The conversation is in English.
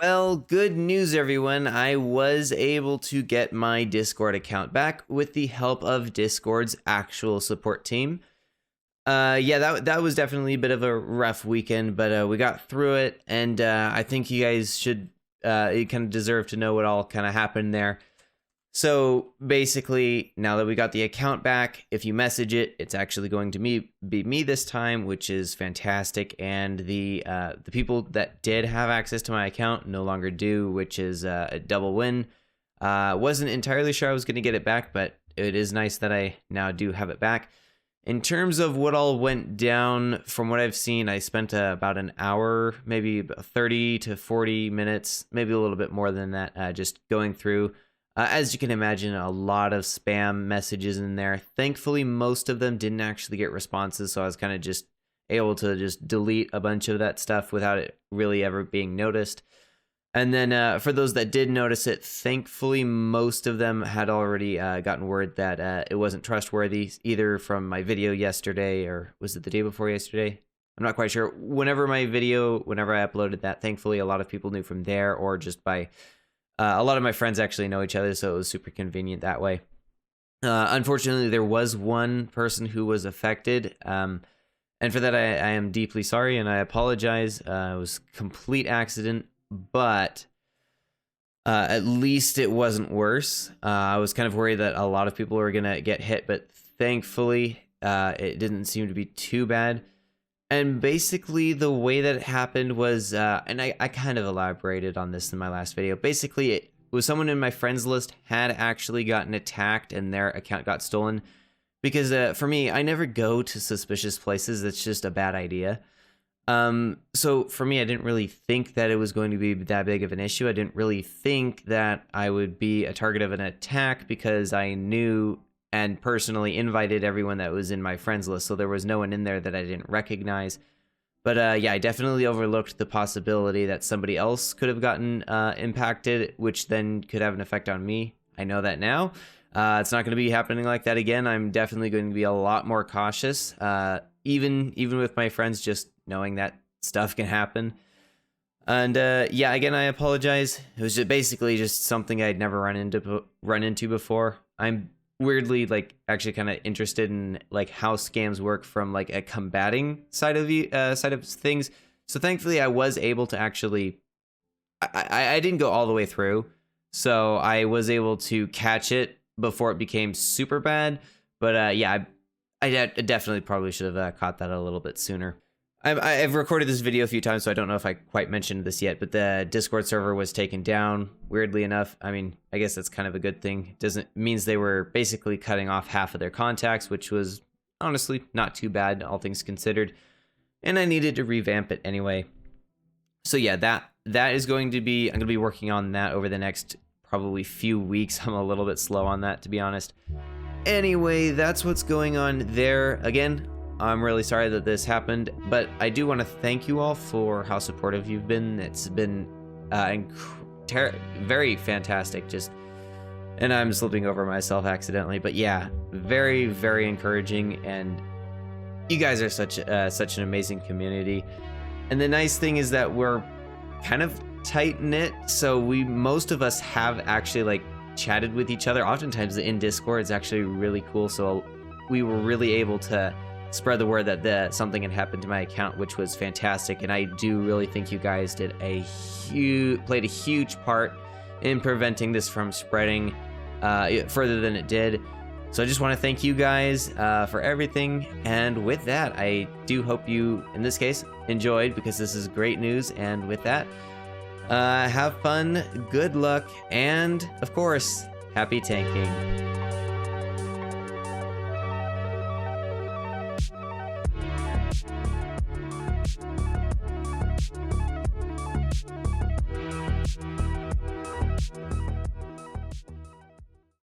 Well, good news, everyone. I was able to get my Discord account back with the help of Discord's actual support team. Yeah, that was definitely a bit of a rough weekend, but we got through it, and I think you guys should you kind of deserve to know what all kind of happened there. So basically, now that we got the account back, if you message it, it's actually going to be me this time, which is fantastic. And the people that did have access to my account no longer do, which is a double win. Wasn't entirely sure I was going to get it back, but it is nice that I now do have it back. In terms of what all went down, from what I've seen, I spent about an hour, maybe 30 to 40 minutes, maybe a little bit more than that, just going through. As you can imagine, a lot of spam messages in there. Thankfully, most of them didn't actually get responses, so I was kind of just able to just delete a bunch of that stuff without it really ever being noticed. And then for those that did notice it, thankfully, most of them had already gotten word that it wasn't trustworthy, either from my video yesterday, or was it the day before yesterday? I'm not quite sure. Whenever I uploaded that, thankfully, a lot of people knew from there, or just by... a lot of my friends actually know each other, so it was super convenient that way. Unfortunately, there was one person who was affected, and for that, I am deeply sorry, and I apologize. It was a complete accident, but at least it wasn't worse. I was kind of worried that a lot of people were going to get hit, but thankfully, it didn't seem to be too bad. And basically, the way that it happened was, and I kind of elaborated on this in my last video. Basically, it was someone in my friends list had actually gotten attacked and their account got stolen. Because for me, I never go to suspicious places. That's just a bad idea. So for me, I didn't really think that it was going to be that big of an issue. I didn't really think that I would be a target of an attack because I knew and personally invited everyone that was in my friends list, so there was no one in there that I didn't recognize. But yeah, I definitely overlooked the possibility that somebody else could have gotten impacted, which then could have an effect on me. I know that now. It's not going to be happening like that again. I'm definitely going to be a lot more cautious, even with my friends, just knowing that stuff can happen. And yeah, again, I apologize. It was basically just something I'd never run into before. I'm weirdly actually kind of interested in how scams work from a combating side of things. So thankfully I was able to actually I didn't go all the way through, so I was able to catch it before it became super bad. But yeah, I definitely probably should have caught that a little bit sooner. I've recorded this video a few times, so I don't know if I quite mentioned this yet, but the Discord server was taken down, weirdly enough. I mean, I guess that's kind of a good thing. Means they were basically cutting off half of their contacts, which was honestly not too bad, all things considered. And I needed to revamp it anyway. So yeah, that is going to be... I'm going to be working on that over the next probably few weeks. I'm a little bit slow on that, to be honest. Anyway, that's what's going on there. Again, I'm really sorry that this happened, but I do want to thank you all for how supportive you've been. It's been very fantastic, and I'm slipping over myself accidentally, but yeah, very, very encouraging, and you guys are such an amazing community. And the nice thing is that we're kind of tight-knit, so most of us have actually chatted with each other. Oftentimes in Discord, it's actually really cool, so we were really able to spread the word that something had happened to my account, which was fantastic. And I do really think you guys played a huge part in preventing this from spreading further than it did. So I just want to thank you guys for everything. And with that, I do hope you, in this case, enjoyed, because this is great news. And with that, have fun, good luck, and of course, happy tanking.